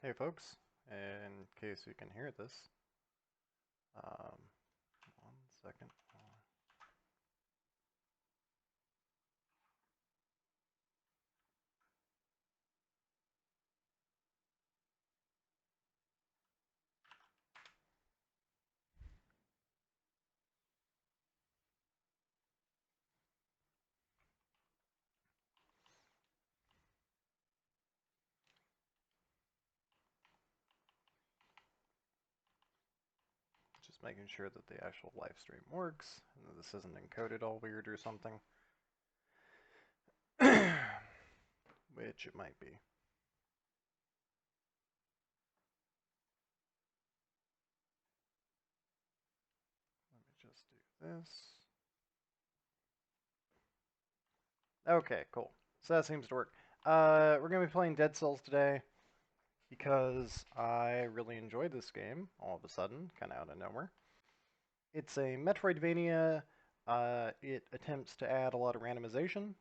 Hey folks, in case you can hear this, um, 1 second. Just making sure that the actual live stream works, and that this isn't encoded all weird or something. Which it might be. Let me just do this. Okay, cool. So that seems to work. We're going to be playing Dead Cells today because I really enjoyed this game all of a sudden, kind of out of nowhere. It's a metroidvania. It attempts to add a lot of randomization,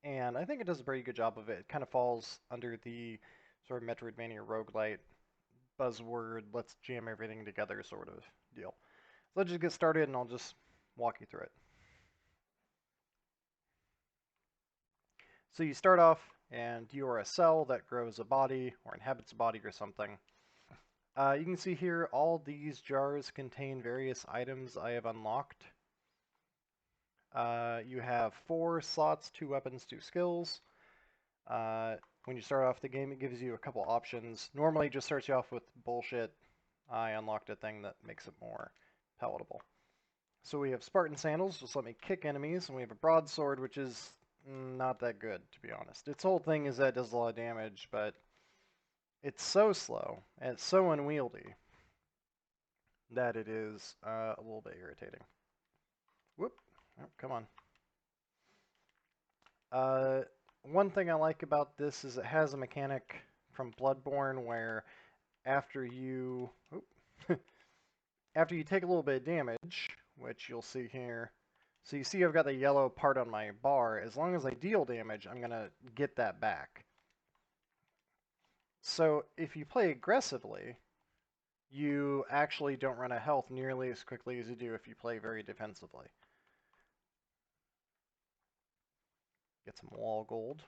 and I think it does a pretty good job of it. It kind of falls under the sort of metroidvania roguelite buzzword, let's jam everything together sort of deal. So let's just get started and I'll just walk you through it. So you start off and you are a cell that grows a body or inhabits a body or something. You can see here all these jars contain various items I have unlocked. You have 4 slots, 2 weapons, 2 skills. When you start off the game, it gives you a couple options. Normally it just starts you off with bullshit. I unlocked a thing that makes it more palatable. So we have Spartan Sandals, just let me kick enemies, and we have a Broadsword, which is not that good, to be honest. Its whole thing is that it does a lot of damage, but it's so slow, and it's so unwieldy, that it is a little bit irritating. Whoop. Oh, come on. One thing I like about this is it has a mechanic from Bloodborne where after you after you take a little bit of damage, which you'll see here, so you see I've got the yellow part on my bar, as long as I deal damage, I'm going to get that back. So if you play aggressively, you actually don't run out of health nearly as quickly as you do if you play very defensively. Get some wall gold.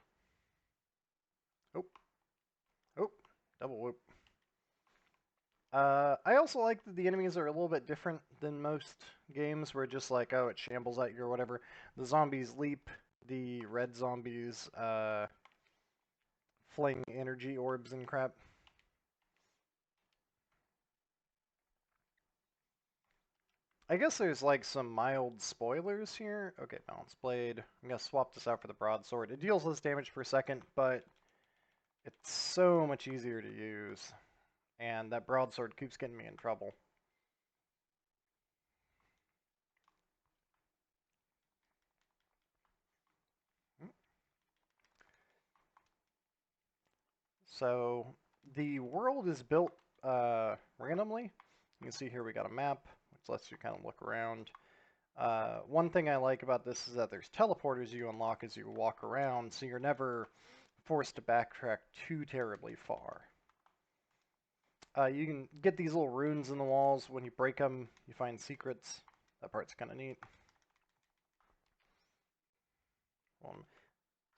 Oh, oh, double whoop. I also like that the enemies are a little bit different than most games where just like, oh, it shambles at you or whatever. The zombies leap, the red zombies fling energy orbs and crap. I guess there's like some mild spoilers here. Okay, Balanced Blade. I'm going to swap this out for the Broadsword. It deals less damage per second, but it's so much easier to use. And that Broadsword keeps getting me in trouble. So the world is built randomly. You can see here we got a map, which lets you kind of look around. One thing I like about this is that there's teleporters you unlock as you walk around, so you're never forced to backtrack too terribly far. You can get these little runes in the walls. When you break them, you find secrets. That part's kind of neat.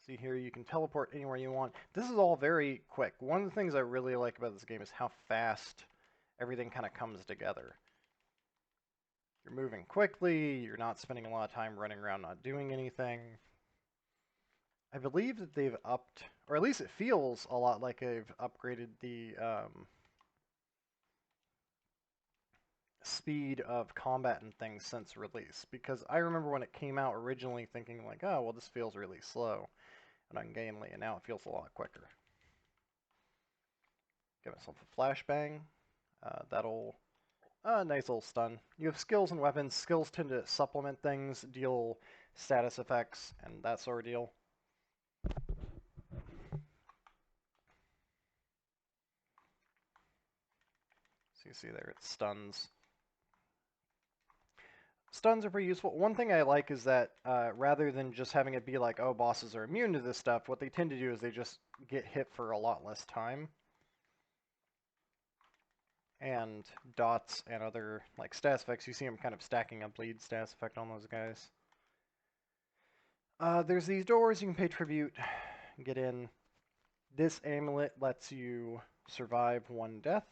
See here, you can teleport anywhere you want. This is all very quick. One of the things I really like about this game is how fast everything kind of comes together. You're moving quickly, you're not spending a lot of time running around not doing anything. I believe that they've upped, or at least it feels a lot like they've upgraded the speed of combat and things since release. Because I remember when it came out originally thinking like, oh, well, this feels really slow and ungainly, and now it feels a lot quicker. Give myself a flashbang. That'll nice little stun. You have skills and weapons. Skills tend to supplement things, deal status effects, and that sort of deal. So you see there, it stuns. Stuns are pretty useful. One thing I like is that rather than just having it be like, oh, bosses are immune to this stuff, what they tend to do is they just get hit for a lot less time. and dots and other like status effects. You see them kind of stacking up bleed status effect on those guys. There's these doors you can pay tribute, get in. This amulet lets you survive one death,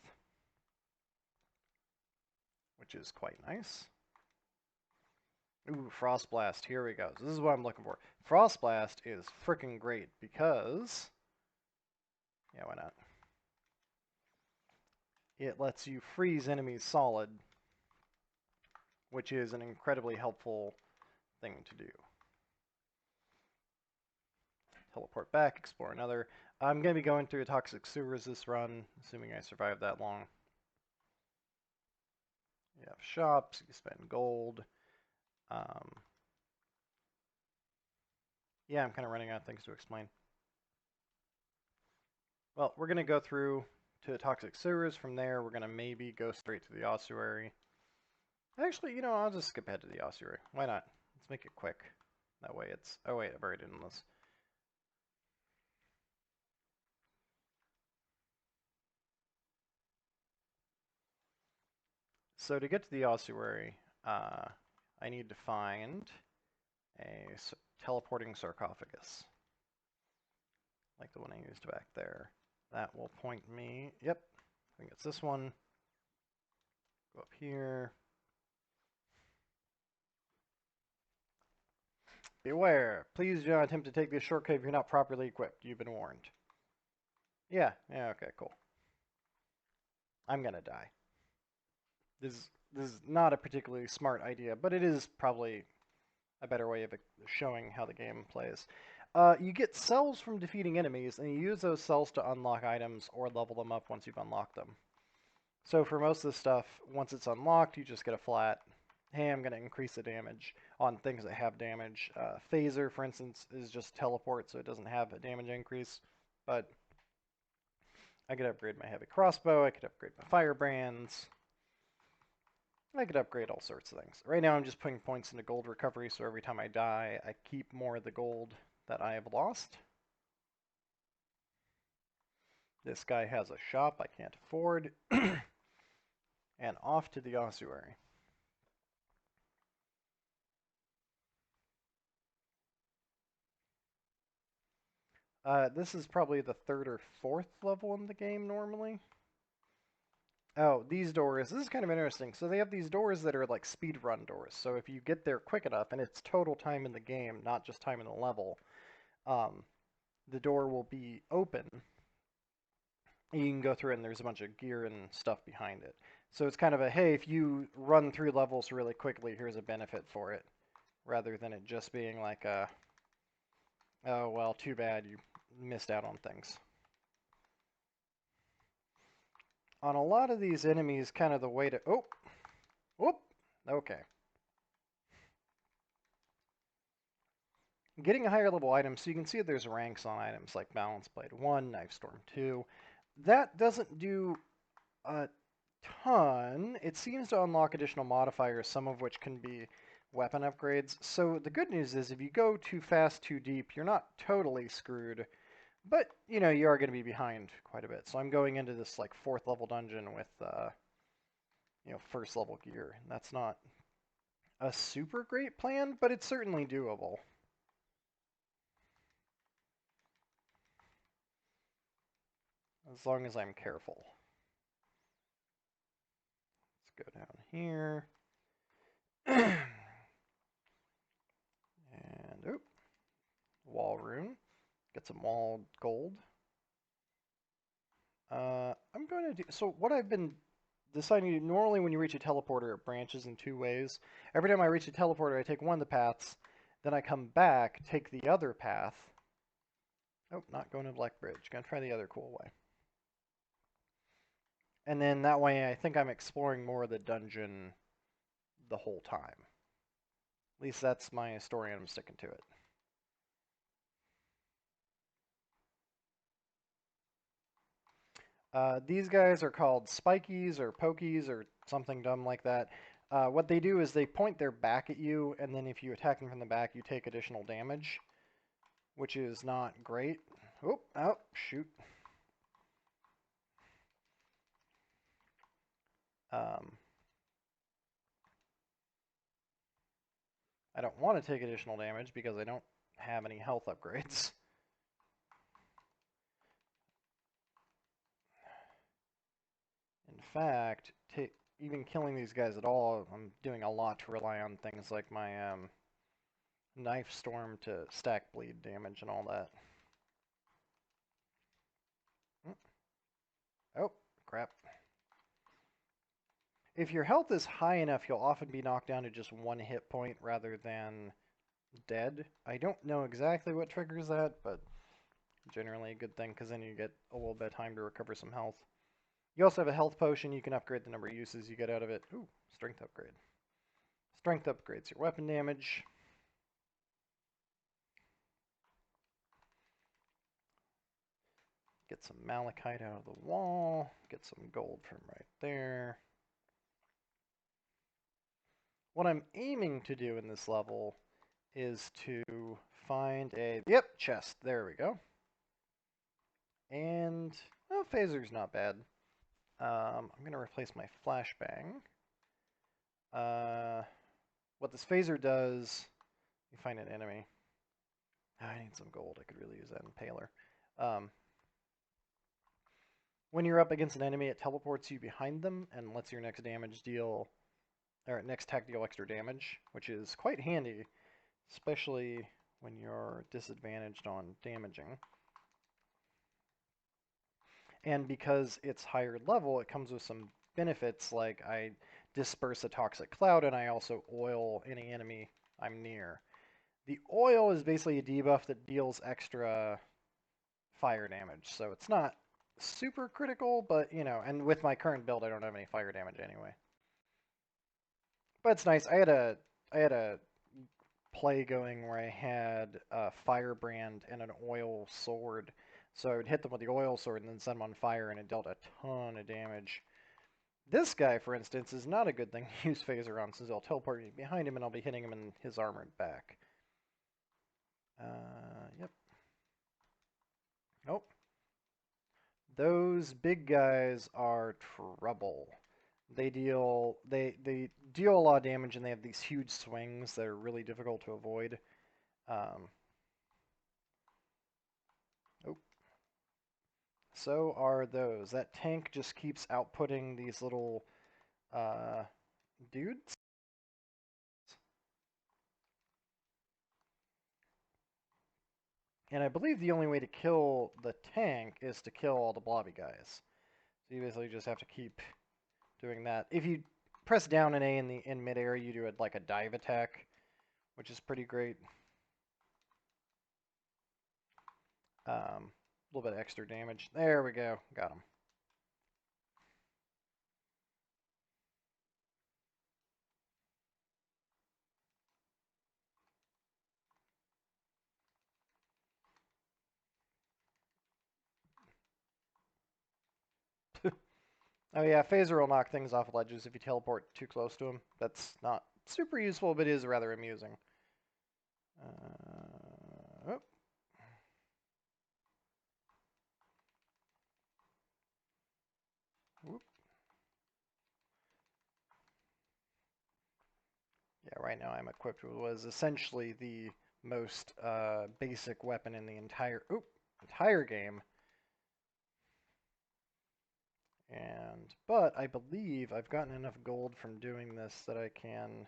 which is quite nice. Ooh, Frost Blast, here we go. So this is what I'm looking for. Frost Blast is freaking great because, yeah, why not? It lets you freeze enemies solid, which is an incredibly helpful thing to do. Teleport back, explore another. I'm going to be going through Toxic Sewers this run, assuming I survive that long. You have shops, you spend gold. Yeah, I'm kind of running out of things to explain. Well, we're going to go through to the Toxic Sewers. From there, we're going to maybe go straight to the ossuary. Actually, you know, I'll just skip ahead to the ossuary. Why not? Let's make it quick. That way it's... Oh, wait, I've already done this. So to get to the ossuary, I need to find a teleporting sarcophagus. Like the one I used back there. That will point me... Yep, I think it's this one. Go up here. Beware! Please do not attempt to take this shortcut if you're not properly equipped. You've been warned. Yeah, okay, cool. I'm gonna die. This is not a particularly smart idea, but it is probably a better way of showing how the game plays. You get cells from defeating enemies, and you use those cells to unlock items or level them up once you've unlocked them. So for most of the stuff, once it's unlocked, you just get a flat, hey, I'm going to increase the damage on things that have damage. Phaser, for instance, is just teleport, so it doesn't have a damage increase. But I could upgrade my heavy crossbow, I could upgrade my firebrands, I could upgrade all sorts of things. Right now I'm just putting points into gold recovery, so every time I die, I keep more of the gold that I have lost. This guy has a shop I can't afford. And off to the ossuary. This is probably the 3rd or 4th level in the game normally. Oh, these doors, this is kind of interesting. So they have these doors that are like speedrun doors. So if you get there quick enough, and it's total time in the game, not just time in the level, the door will be open. You can go through it and there's a bunch of gear and stuff behind it. So it's kind of a, hey, if you run through levels really quickly, here's a benefit for it. Rather than it just being like a, oh, well, too bad you missed out on things. On a lot of these enemies, kind of the way to... Oh! Whoop! Okay. Getting a higher level item, so you can see that there's ranks on items like Balance Blade 1, Knife Storm 2. That doesn't do a ton. It seems to unlock additional modifiers, some of which can be weapon upgrades. So the good news is if you go too fast, too deep, you're not totally screwed. But, you know, you are going to be behind quite a bit. So I'm going into this, like, 4th level dungeon with, you know, 1st level gear. That's not a super great plan, but it's certainly doable. As long as I'm careful. Let's go down here. And, oop. Wall rune. Get some wall gold. I'm going to do... So what I've been deciding to do, normally when you reach a teleporter, it branches in 2 ways. Every time I reach a teleporter, I take one of the paths. Then I come back, take the other path. Oh, not going to Black Bridge. Gonna try the other cool way. And then that way I think I'm exploring more of the dungeon the whole time. At least that's my story and I'm sticking to it. These guys are called spikies or pokies or something dumb like that. What they do is they point their back at you, and then if you attack them from the back, you take additional damage, which is not great. Oh, shoot. Um, I don't want to take additional damage because I don't have any health upgrades. In fact, even killing these guys at all, I'm doing a lot to rely on things like my knife storm to stack bleed damage and all that. Oh, crap. If your health is high enough, you'll often be knocked down to just one hit point rather than dead. I don't know exactly what triggers that, but generally a good thing because then you get a little bit of time to recover some health. You also have a health potion. You can upgrade the number of uses you get out of it. Ooh, strength upgrade. Strength upgrades your weapon damage. Get some malachite out of the wall. Get some gold from right there. What I'm aiming to do in this level is to find a... Yep, chest. There we go. And, well, phaser's not bad. I'm going to replace my flashbang. What this phaser does... You find an enemy. I need some gold. I could really use that impaler. When you're up against an enemy, it teleports you behind them and lets your next attack deal extra damage, which is quite handy, especially when you're disadvantaged on damaging. And because it's higher level, it comes with some benefits, like I disperse a toxic cloud and I also oil any enemy I'm near. The oil is basically a debuff that deals extra fire damage, so it's not super critical, but, you know, and with my current build, I don't have any fire damage anyway. But it's nice. I had a play going where I had a firebrand and an oil sword, so I would hit them with the oil sword and then set them on fire, and it dealt a ton of damage. This guy, for instance, is not a good thing to use phaser on, since I'll teleport me behind him and I'll be hitting him in his armored back. Yep. Nope. Those big guys are trouble. They deal a lot of damage, and they have these huge swings that are really difficult to avoid. Oh, so are those. That tank just keeps outputting these little dudes. And I believe the only way to kill the tank is to kill all the blobby guys. So you basically just have to keep doing that. If you press down and A in midair, you do it like a dive attack, which is pretty great. A little bit of extra damage. There we go. Got him. Oh yeah, phaser will knock things off ledges if you teleport too close to him. That's not super useful, but is rather amusing. Oh. Whoop. Yeah, right now I'm equipped with what is essentially the most basic weapon in the entire game. But I believe I've gotten enough gold from doing this that I can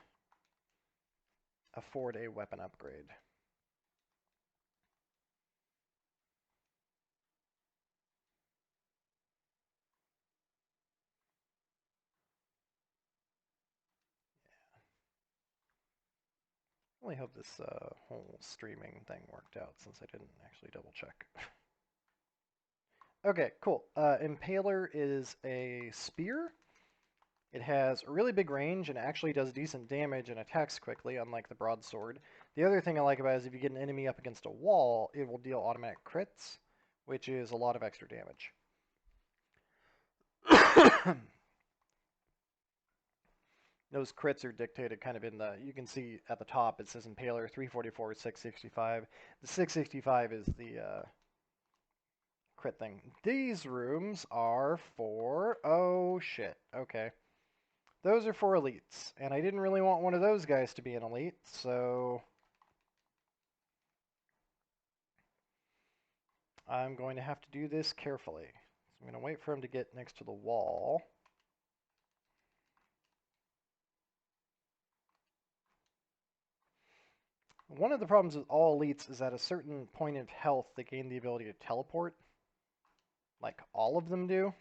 afford a weapon upgrade. I really hope this whole streaming thing worked out, since I didn't actually double check. Okay, cool. Impaler is a spear. It has a really big range and actually does decent damage and attacks quickly, unlike the broadsword. The other thing I like about it is if you get an enemy up against a wall, it will deal automatic crits, which is a lot of extra damage. Those crits are dictated kind of in you can see at the top it says Impaler 344, 665. The 665 is the crit thing. These rooms are for... Oh, shit. Okay. those are for elites, and I didn't really want one of those guys to be an elite, so I'm going to have to do this carefully. So I'm going to wait for him to get next to the wall. One of the problems with all elites is at a certain point of health, they gain the ability to teleport. Like all of them do.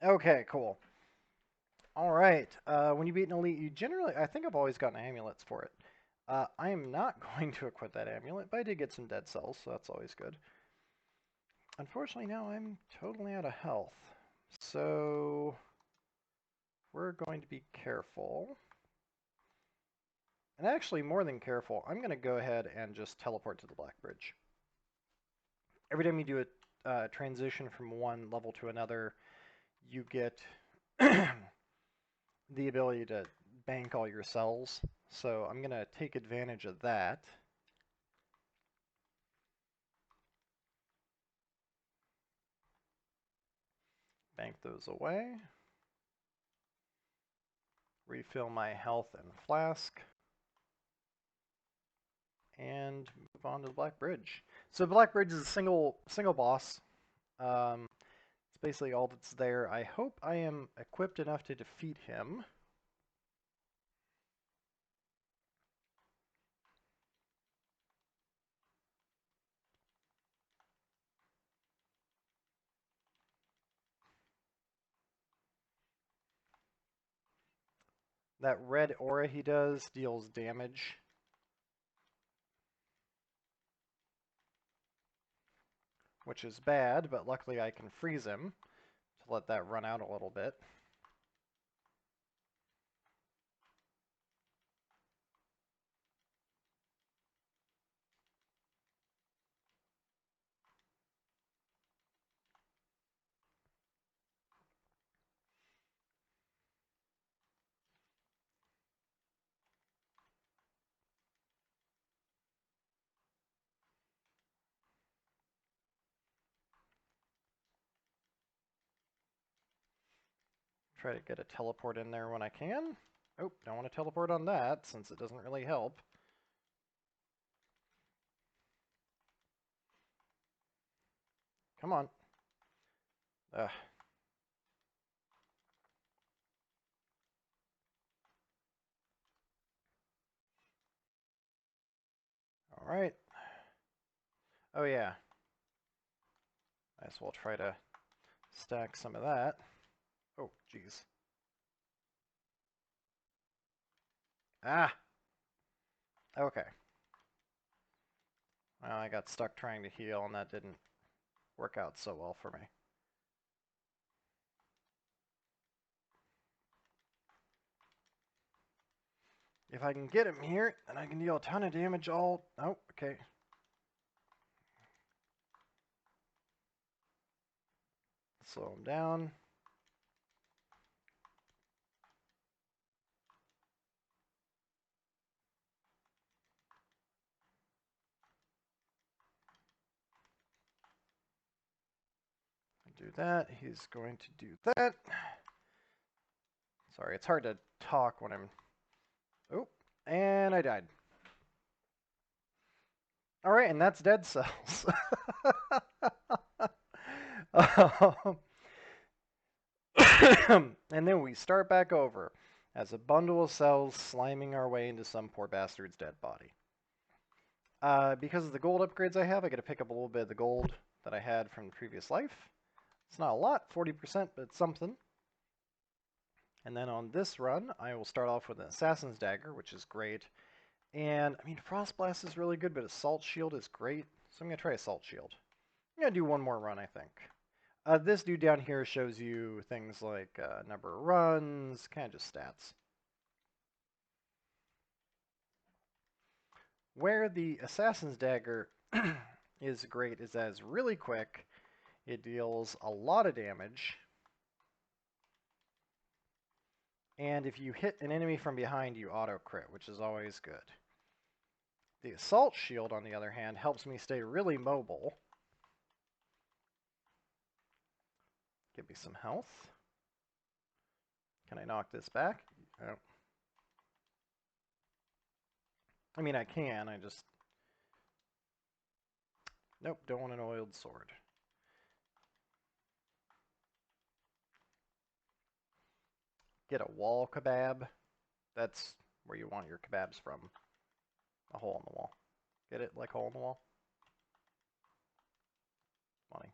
Okay, cool. All right. When you beat an elite, you generally, I think I've always gotten amulets for it. I am not going to equip that amulet, but I did get some dead cells, so that's always good. Unfortunately, now I'm totally out of health. So we're going to be careful. And actually, more than careful, I'm going to go ahead and just teleport to the Black Bridge. Every time you do a transition from one level to another, you get the ability to bank all your cells. So I'm going to take advantage of that. Bank those away. Refill my health and flask. And move on to the Black Bridge. So Black Bridge is a single boss. It's basically all that's there. I hope I am equipped enough to defeat him. That red aura he does deals damage. Which is bad, but luckily I can freeze him to let that run out a little bit. Try to get a teleport in there when I can. Oh, don't want to teleport on that since it doesn't really help. Come on. Ugh. All right. Oh yeah. Might as well try to stack some of that. Oh, jeez. Ah! Okay. Well, I got stuck trying to heal, and that didn't work out so well for me. If I can get him here, then I can deal a ton of damage all... Oh, okay. Slow him down. Do that. He's going to do that. Sorry, it's hard to talk when I'm... Oh, and I died. All right, and that's dead cells. And then we start back over as a bundle of cells sliming our way into some poor bastard's dead body. Because of the gold upgrades I have, I get to pick up a little bit of the gold that I had from the previous life. It's not a lot, 40%, but it's something. And then on this run, I will start off with an Assassin's Dagger, which is great. And, I mean, Frost Blast is really good, but Assault Shield is great. So I'm going to try Assault Shield. I'm going to do one more run, I think. This dude down here shows you things like number of runs, kind of just stats. Where the Assassin's Dagger is great is that it's really quick. It deals a lot of damage. And if you hit an enemy from behind, you auto-crit, which is always good. The Assault Shield, on the other hand, helps me stay really mobile. Give me some health. Can I knock this back? Oh. I mean, I can, I just... Nope, don't want an oiled sword. Get a wall kebab. That's where you want your kebabs from. A hole in the wall. Get it? Like hole in the wall? Money.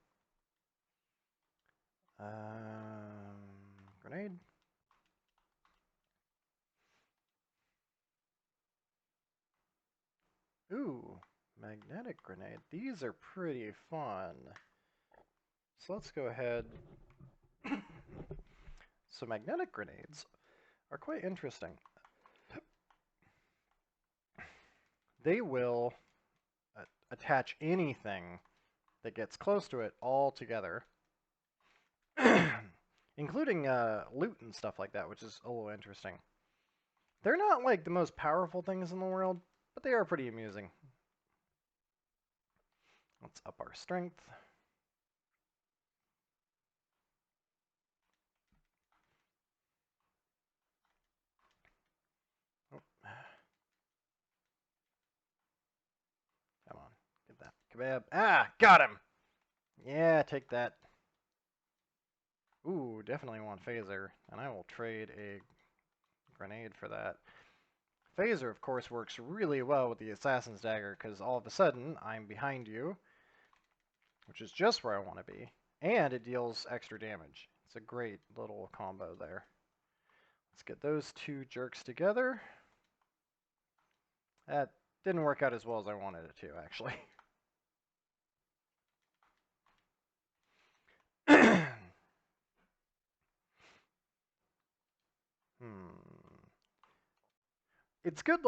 Grenade. Ooh, magnetic grenade. These are pretty fun. So let's go ahead. So magnetic grenades are quite interesting. They will attach anything that gets close to it all together, including loot and stuff like that, which is a little interesting. They're not like the most powerful things in the world, but they are pretty amusing. Let's up our strength. Oh. Come on, get that kebab. Ah, got him! Yeah, take that. Ooh, definitely want phaser, and I will trade a grenade for that. Phaser, of course, works really well with the Assassin's Dagger, because all of a sudden, I'm behind you, which is just where I want to be, and it deals extra damage. It's a great little combo there. Let's get those two jerks together. That didn't work out as well as I wanted it to, actually. It's good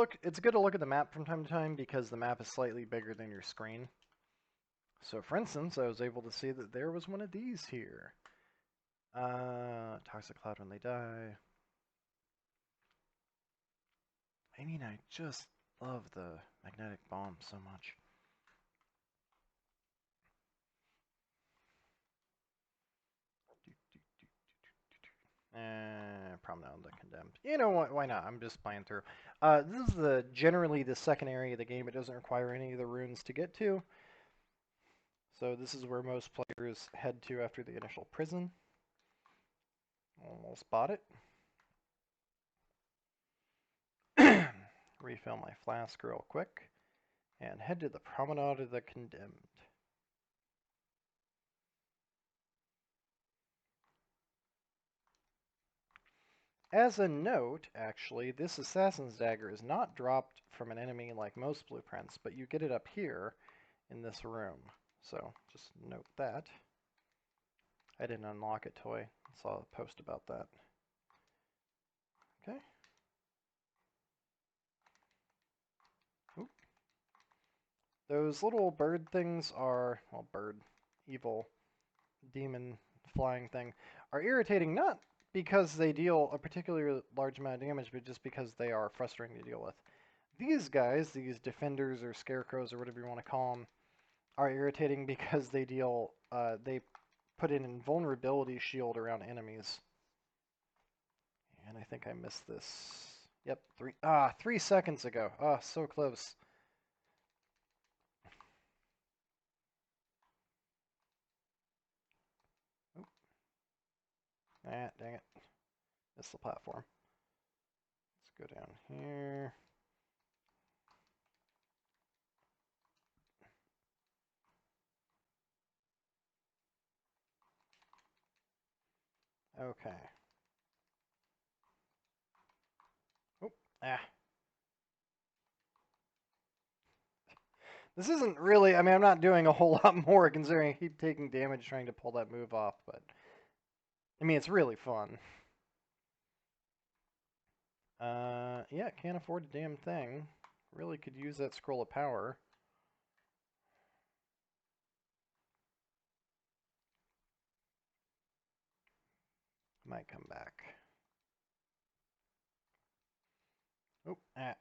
to look at the map from time to time because the map is slightly bigger than your screen. So for instance, I was able to see that there was one of these here. Toxic cloud when they die. I mean, I just love the magnetic bomb so much. Promenade of the Condemned. You know what? Why not? I'm just playing through. This is generally the second area of the game. It doesn't require any of the runes to get to. So this is where most players head to after the initial prison. Almost bought it. Refill my flask real quick. And head to the Promenade of the Condemned. As a note, actually, this Assassin's Dagger is not dropped from an enemy like most blueprints, but you get it up here in this room. So just note that. I didn't unlock it till I saw a post about that. Okay. Oop. Those little bird things are, well, evil, demon, flying thing, are irritating not because they deal a particularly large amount of damage, but just because they are frustrating to deal with. These guys, these defenders or scarecrows or whatever you want to call them, are irritating because they deal, they put an invulnerability shield around enemies. And I think I missed this. Yep, 3 seconds ago. Ah, so close. Oh. Ah, dang it. Missed the platform. Let's go down here. Okay. Oh, ah. This isn't really, I mean, I'm not doing a whole lot more considering I keep taking damage trying to pull that move off, but I mean, it's really fun. Yeah, can't afford a damn thing. Really could use that scroll of power. Might come back. Oh, ah.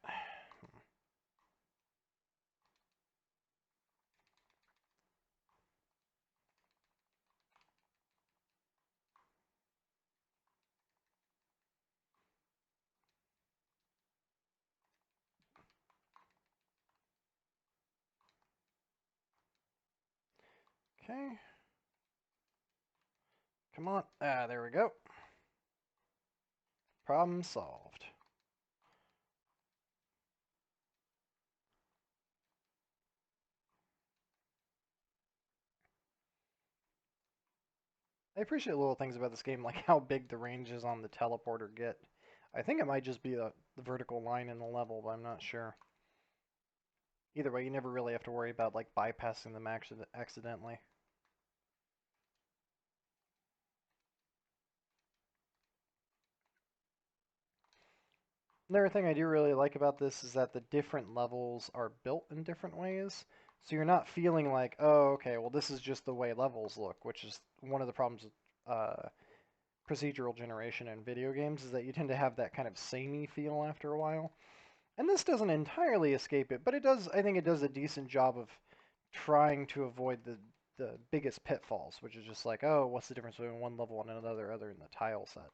Okay. Come on. Ah, there we go. Problem solved. I appreciate little things about this game, like how big the ranges on the teleporter get. I think it might just be the vertical line in the level, but I'm not sure. Either way, you never really have to worry about like bypassing them accidentally. Another thing I do really like about this is that the different levels are built in different ways. So you're not feeling like, oh, okay, well, this is just the way levels look, which is one of the problems with procedural generation in video games, is that you tend to have that kind of samey feel after a while. And this doesn't entirely escape it, but it does. I think it does a decent job of trying to avoid the biggest pitfalls, which is just like, oh, what's the difference between one level and another other than the tile set?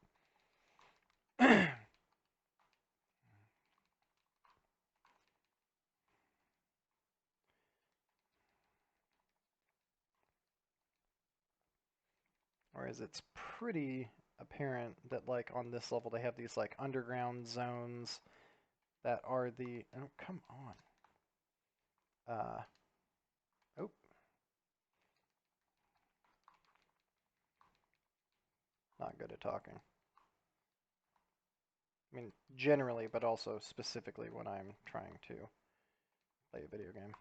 Whereas it's pretty apparent that like on this level they have these like underground zones that are the, oh, come on. Oh, not good at talking. I mean, generally, but also specifically when I'm trying to play a video game.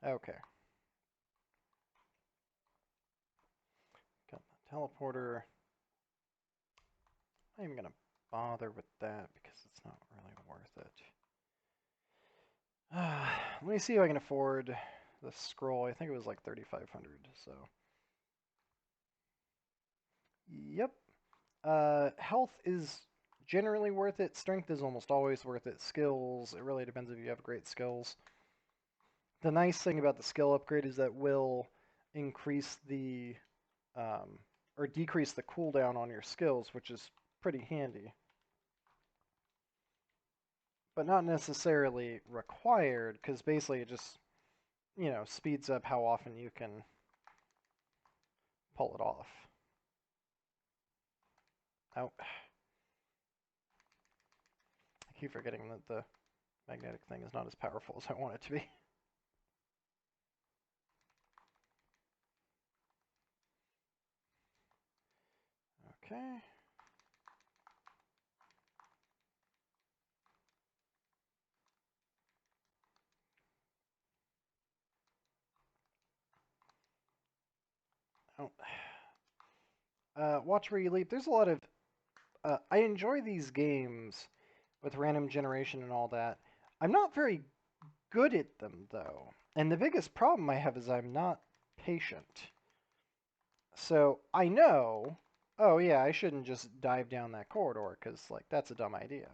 Okay. Got the teleporter. I'm not even going to bother with that because it's not really worth it. Let me see if I can afford the scroll. I think it was like 3,500, so. Yep. Health is generally worth it. Strength is almost always worth it. Skills, it really depends if you have great skills. The nice thing about the skill upgrade is that will increase the or decrease the cooldown on your skills, which is pretty handy. But not necessarily required, because basically it just, you know, speeds up how often you can pull it off. Oh, I keep forgetting that the magnetic thing is not as powerful as I want it to be. Okay. Oh. Watch where you leap. There's a lot of... I enjoy these games with random generation and all that. I'm not very good at them, though. And the biggest problem I have is I'm not patient. So I know, oh yeah, I shouldn't just dive down that corridor, because, like, that's a dumb idea.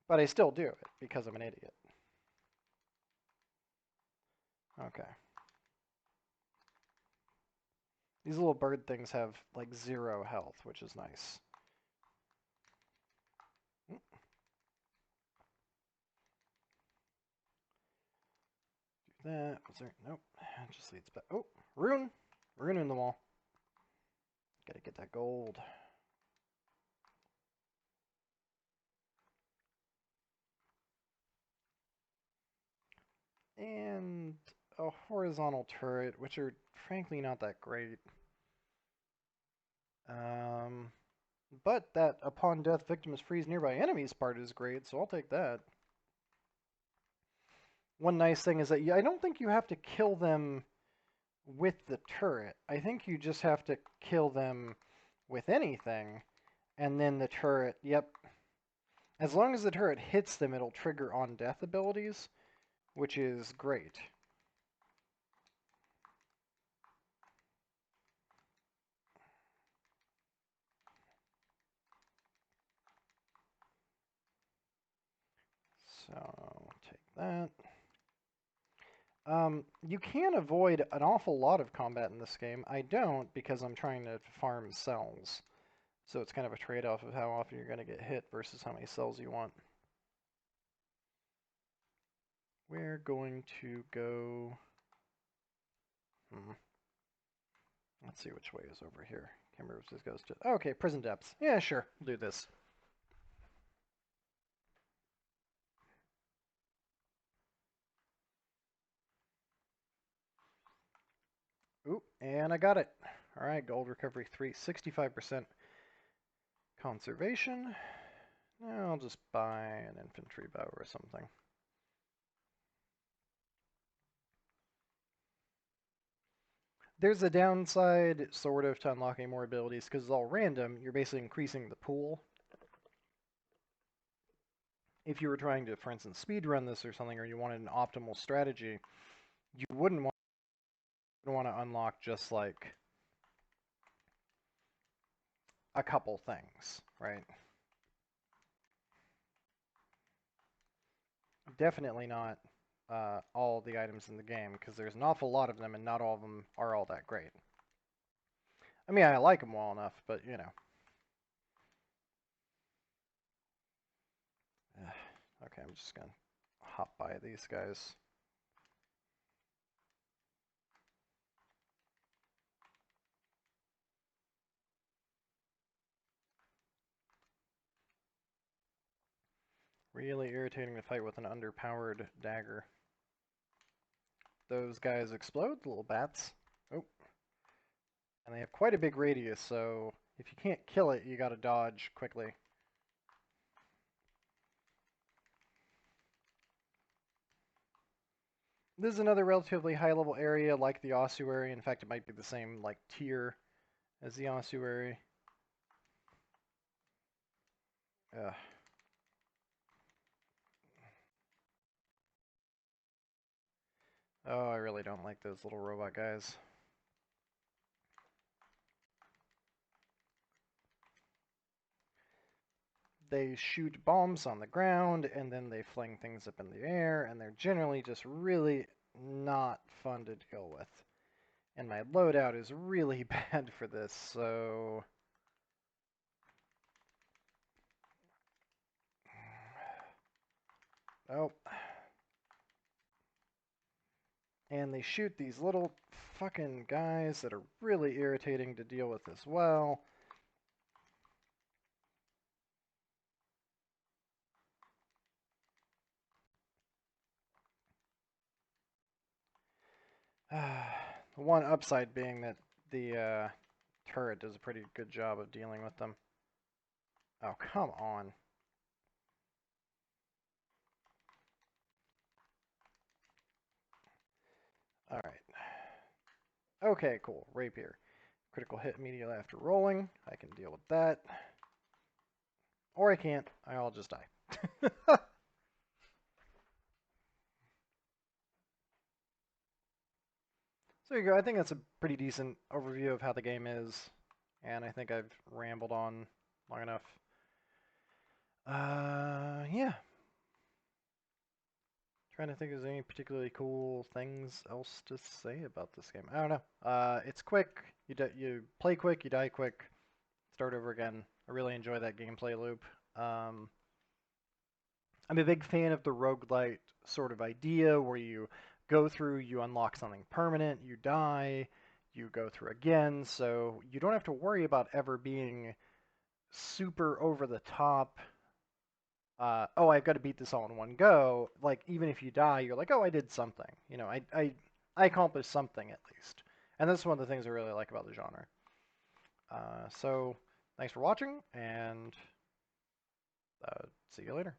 But I still do it, because I'm an idiot. Okay. These little bird things have, like, 0 health, which is nice. Do that. Was there? Nope. It just leads back. Oh, rune! Rune in the wall. Gotta get that gold. And a horizontal turret, which are frankly not that great. But that upon death, victims freeze nearby enemies part is great, so I'll take that. One nice thing is that I don't think you have to kill them with the turret. I think you just have to kill them with anything, and then the turret, yep. As long as the turret hits them, it'll trigger on-death abilities, which is great. So, take that. You can avoid an awful lot of combat in this game. I don't, because I'm trying to farm cells. So it's kind of a trade-off of how often you're going to get hit versus how many cells you want. We're going to go... Let's see which way is over here. Can't remember if this goes to... Okay, prison depths. Yeah, sure. We'll do this. Oop, and I got it. All right, gold recovery 3, 65% conservation. Now I'll just buy an infantry bow or something. There's a downside, sort of, to unlocking more abilities, because it's all random. You're basically increasing the pool. If you were trying to, for instance, speedrun this or something, or you wanted an optimal strategy, you wouldn't want to unlock just, like, a couple things, right? Definitely not all the items in the game, because there's an awful lot of them, and not all of them are all that great. I mean, I like them well enough, but, you know. Okay, I'm just going to hop by these guys. Really irritating to fight with an underpowered dagger. Those guys explode, the little bats. Oh. And they have quite a big radius, so if you can't kill it, you gotta dodge quickly. This is another relatively high-level area like the ossuary. In fact, it might be the same, like, tier as the ossuary. Ugh. Oh, I really don't like those little robot guys. They shoot bombs on the ground, and then they fling things up in the air, and they're generally just really not fun to deal with. And my loadout is really bad for this, so... Oh. And they shoot these little fucking guys that are really irritating to deal with as well. The one upside being that the turret does a pretty good job of dealing with them. Oh, come on. Alright. Okay, cool. Rapier. Critical hit immediately after rolling. I can deal with that. Or I can't. I'll just die. So there you go. I think that's a pretty decent overview of how the game is. And I think I've rambled on long enough. Yeah. Trying to think if there's any particularly cool things else to say about this game. I don't know. It's quick. You play quick, you die quick, start over again. I really enjoy that gameplay loop. I'm a big fan of the roguelite sort of idea where you go through, you unlock something permanent, you die, you go through again, so you don't have to worry about ever being super over the top. Oh, I've got to beat this all in one go. Like, even if you die, you're like, oh, I did something. You know, I accomplished something at least. And that's one of the things I really like about the genre. So, thanks for watching, and see you later.